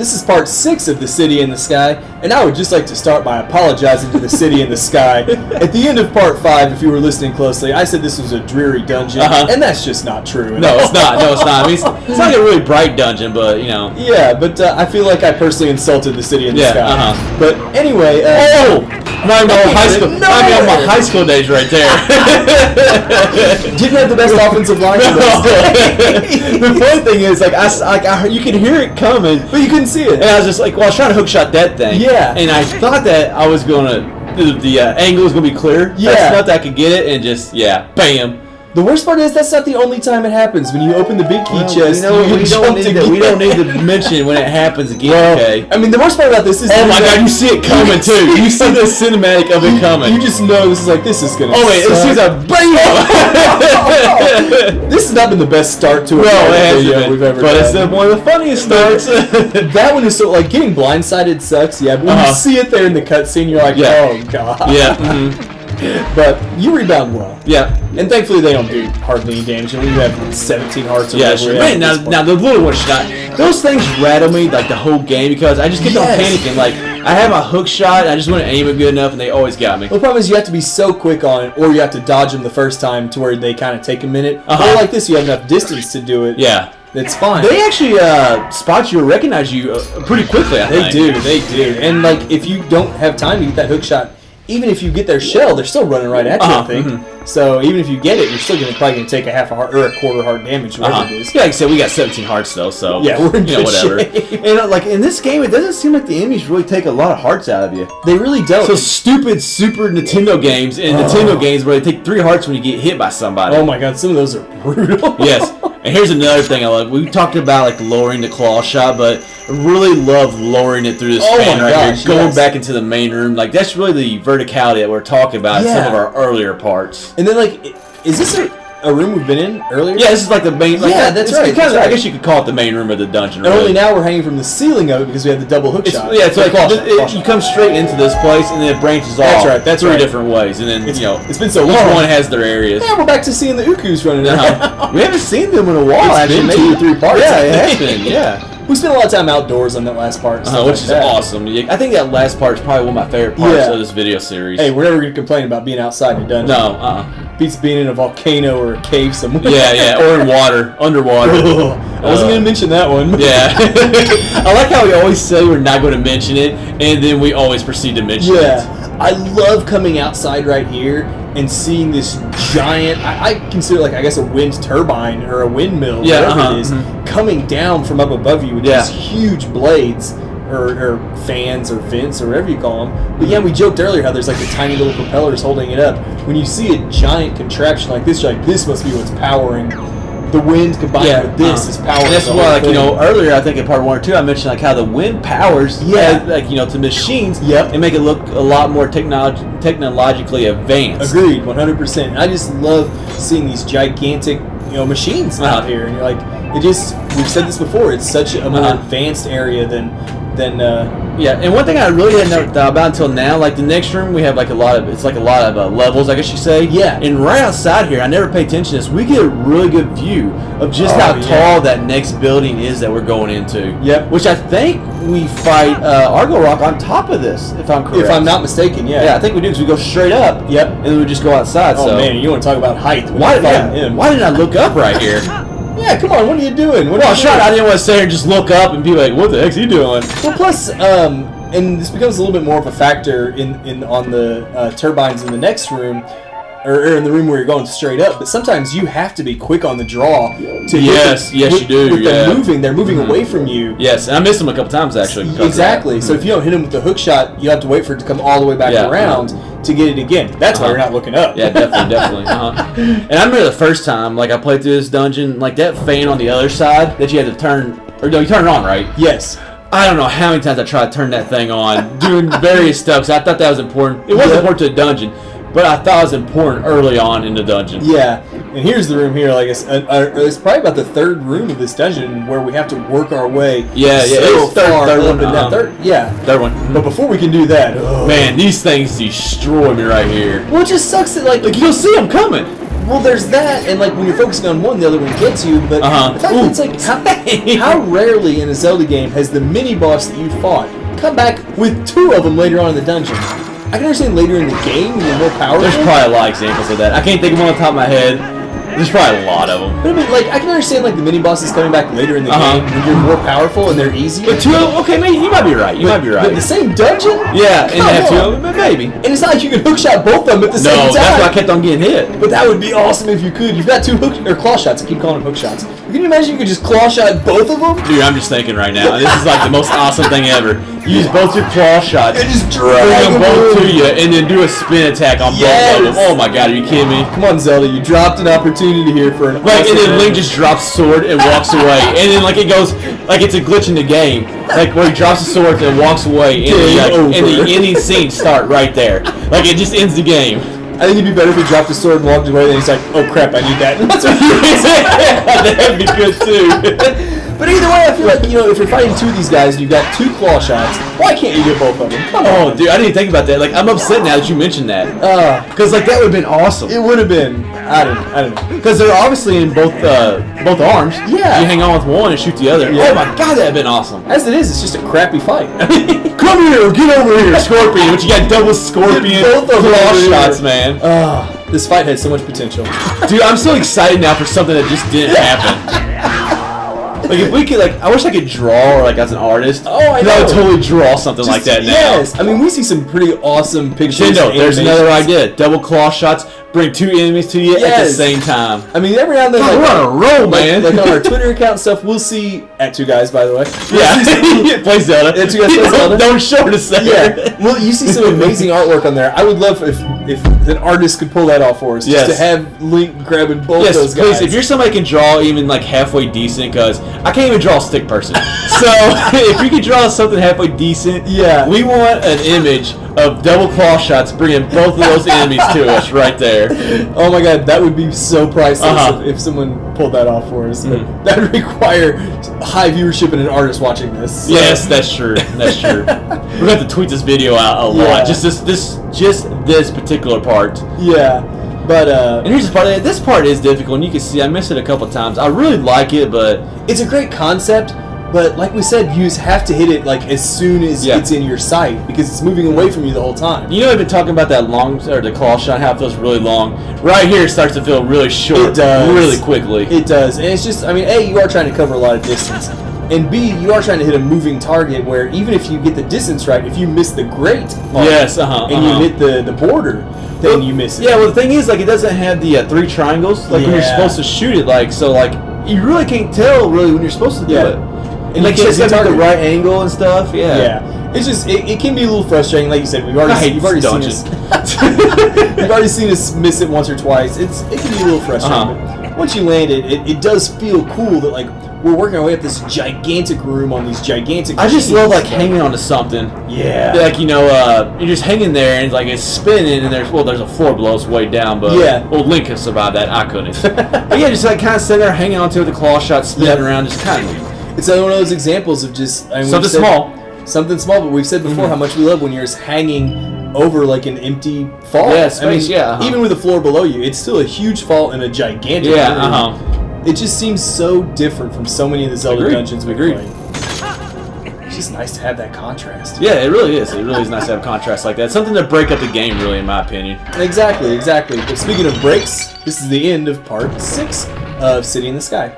This is part 6 of The City in the Sky, and I would just like to start by apologizing to The City in the Sky. At the end of part 5, if you were listening closely, I said this was a dreary dungeon, and that's just not true. No, it's not. No, it's not. I mean, it's not a really bright dungeon, but, you know. Yeah, but I feel like I personally insulted The City in the Sky. But anyway... my high school days right there. Didn't have the best offensive line for those days. The funny thing is, like, you can hear it coming, but you couldn't see it. And I was just like, well, I was trying to hook shot that thing. Yeah. And I thought that I was going to, the angle was going to be clear. Yeah. I thought that I could get it and just, bam. The worst part is that's not the only time it happens. When you open the big key chest, we don't need to mention when it happens again. Well, okay. I mean, the worst part about this is... Oh my god, you see it coming too. You see the cinematic of it coming. You just know this is like, this is gonna. Oh wait, as soon as I bam! This has not been the best start to a video we've ever done. But it's one of the funniest starts. That one is so, like, getting blindsided sucks, yeah. But when you see it there in the cutscene, you're like, oh god. Yeah. But you rebound well. Yeah. And thankfully they don't do hardly any damage. And when you have 17 hearts or sure. Man, now the little one shot, those things rattle me like the whole game because I just kept on panicking. Like, I have a hook shot, I just want to aim it good enough, and they always got me. Well, the problem is you have to be so quick on it, or you have to dodge them the first time to where they kind of take a minute. Or like this, you have enough distance to do it. Yeah. It's fine. They actually spot you or recognize you pretty quickly, I think. They do. And, like, if you don't have time to get that hook shot, even if you get their shell, they're still running right at you, I think. So even if you get it, you're still probably going to take a half a heart or a quarter heart damage, whatever it is. Yeah, like I said, we got 17 hearts though, so yeah, we're in good whatever. shape. And like in this game, it doesn't seem like the enemies really take a lot of hearts out of you. They really don't. So stupid Super Nintendo games and Nintendo games where they take 3 hearts when you get hit by somebody. Oh my god, some of those are brutal. Yes. And here's another thing I love. We talked about like lowering the claw shot, but I really love lowering it through this fan right here, going back into the main room. Like that's really the verticality that we're talking about in some of our earlier parts. And then like, is this a room we've been in earlier? Yeah, this is like the main. Like that's right. I guess you could call it the main room of the dungeon. And only now we're hanging from the ceiling of it because we have the double hook shot. Yeah, it's like you come straight into this place and then it branches off. That's right. That's 3 different ways, and then it's been so long. Each one has their areas. Yeah, we're back to seeing the Ukus running around. We haven't seen them in a while. It's been 2 or 3 parts. Yeah, it has been. Yeah. We spent a lot of time outdoors on that last part, which is awesome. I think that last part is probably one of my favorite parts of this video series. Hey, we're never going to complain about being outside in a dungeon. No, Beats being in a volcano or a cave somewhere. Yeah, or in water, underwater. I wasn't going to mention that one. Yeah. I like how we always say we're not going to mention it, and then we always proceed to mention it. I love coming outside right here and seeing this giant, I consider like, I guess, a wind turbine or a windmill, whatever it is, coming down from up above you with these huge blades or fans or vents or whatever you call them. But yeah, we joked earlier how there's like the tiny little propellers holding it up. When you see a giant contraption like this, you're like, this must be what's powering the wind combined with this is powering. And that's why, like, earlier I think in part 1 or 2 I mentioned like how the wind powers, to machines, and make it look a lot more technologically advanced. Agreed, 100%. And I just love seeing these gigantic, machines out here, and you're like, we've said this before. It's such a more advanced area than. And one thing I really hadn't thought about until now, like the next room we have like a lot of levels, I guess you say. Yeah. And right outside here, I never paid attention to this. We get a really good view of just how tall that next building is that we're going into. Yep. Which I think we fight Argo Rock on top of this, if I'm correct. If I'm not mistaken, Yeah, I think we do, because we go straight up. Yep. And then we just go outside. Oh man, you want to talk about height? Why didn't I look up right here? Yeah, come on, what are you doing? I didn't want to sit here and just look up and be like, what the heck's he doing? Well, plus, and this becomes a little bit more of a factor on the turbines in the next room, or in the room where you're going straight up. But sometimes you have to be quick on the draw. Yes, you do. With them they're moving away from you. Yes, and I missed them a couple times actually. Exactly. So if you don't hit them with the hook shot, you have to wait for it to come all the way back around to get it again. That's why you're not looking up. Yeah, definitely. And I remember the first time, like I played through this dungeon, like that fan on the other side that you had to turn, or no, you turn it on, right? Yes. I don't know how many times I tried to turn that thing on, doing various stuff. So I thought that was important. It wasn't important to the dungeon, but I thought it was important early on in the dungeon. Yeah, and here's the room here. Like it's probably about the 3rd room of this dungeon where we have to work our way. It's third one. Third one. But before we can do that, man, these things destroy me right here. Well, it just sucks that like you'll see them coming. Well, there's that, and like when you're focusing on one, the other one gets you. But the fact that it's like how rarely in a Zelda game has the mini boss that you fought come back with 2 of them later on in the dungeon? I can understand later in the game when you're more powerful. There's probably a lot of examples of that. I can't think of one on the top of my head. There's probably a lot of them. But I mean, like, I can understand like the mini bosses coming back later in the game when you're more powerful and they're easy. But 2 of them, okay, maybe you might be right. You might be right. But the same dungeon? Yeah, and they have 2 of them, maybe. And it's not like you can hookshot both of them at the same time. No, that's why I kept on getting hit. But that would be awesome if you could. You've got 2 claw shots. I keep calling them hook shots. Can you imagine you could just claw shot both of them? Dude, I'm just thinking right now. This is like the most awesome thing ever. You use both your claw shots, and just drag them both to you, and then do a spin attack on both of them. Oh my god, are you kidding me? Come on, Zelda, you dropped an opportunity here for an and then Link just drops sword and walks away, and then like it goes like it's a glitch in the game, like where he drops the sword and walks away, and the ending scene start right there. Like it just ends the game. I think it'd be better if he dropped the sword and walked away, then he's like, oh crap, I need that. That's what that'd be good too. But either way, I feel like, you know, if you're fighting 2 of these guys and you've got 2 claw shots, why can't you get both of them? Come on. Dude, I didn't think about that. Like, I'm upset now that you mentioned that. Because, like, that would have been awesome. It would have been. I don't know. Because they're obviously in both arms. Yeah. You hang on with one and shoot the other. Yeah. Oh my god, that would have been awesome. As it is, it's just a crappy fight. Come here, get over here, Scorpion. But you got double Scorpion claw shots, man. This fight had so much potential. Dude, I'm so excited now for something that just didn't happen. Like if we could, like, I wish I could draw, or like as an artist. Oh, I know. I would totally draw something like that now. Yes, I mean we see some pretty awesome pictures. There's another idea. Double claw shots. Bring 2 enemies to you at the same time. I mean, every now and then, we're on a roll, man. Like on our Twitter account and stuff, we'll see at 2 guys, by the way. Yeah, play Zelda. At 2 guys play Zelda. Don't show it a second. Yeah, well, you see some amazing artwork on there. I would love if an artist could pull that off for us. Just to have Link grabbing both those guys. Please, if you're somebody who can draw even like halfway decent, because I can't even draw a stick person. So if you could draw something halfway decent, we want an image of double claw shots bringing both of those enemies to us right there. Oh my god, that would be so priceless if someone pulled that off for us. But that would require high viewership and an artist watching this. So. Yes, that's true. That's true. We're going to have to tweet this video out a lot. Just this particular part. Yeah. But and here's the part. This part is difficult, and you can see I missed it a couple times. I really like it, but it's a great concept. But like we said, you have to hit it like as soon as it's in your sight because it's moving away from you the whole time. You know, I've been talking about that the claw shot, how it feels really long. Right here, it starts to feel really short. It does. Really quickly. It does, and it's just, I mean, A, you are trying to cover a lot of distance, and B, you are trying to hit a moving target where even if you get the distance right, if you miss the grate part, and you hit the border, then you miss it. Yeah, well, the thing is, like, it doesn't have the 3 triangles, like when you're supposed to shoot it, like, so, like, you really can't tell really when you're supposed to do it. And like you just got the right angle and stuff. Yeah. It's just it can be a little frustrating. Like you said, you've already seen us miss it once or twice. It can be a little frustrating. But once you land it, it does feel cool that like we're working our way up this gigantic room on these gigantic. I just love like hanging onto something. Yeah. Like you're just hanging there and like it's spinning and there's a floor below us way down, but well Link can survive that. I couldn't. But yeah, just like kind of sitting there hanging onto it with the claw shot, spinning around, just kind of. It's one of those examples of just something small, but we've said before how much we love when you're just hanging over like an empty fault. Yeah, space, even with the floor below you, it's still a huge fault and a gigantic room. It just seems so different from so many of the Zelda dungeons we play. It's just nice to have that contrast. Yeah, it really is. It really is nice to have contrast like that. It's something to break up the game, really, in my opinion. Exactly. But speaking of breaks, this is the end of part 6 of City in the Sky.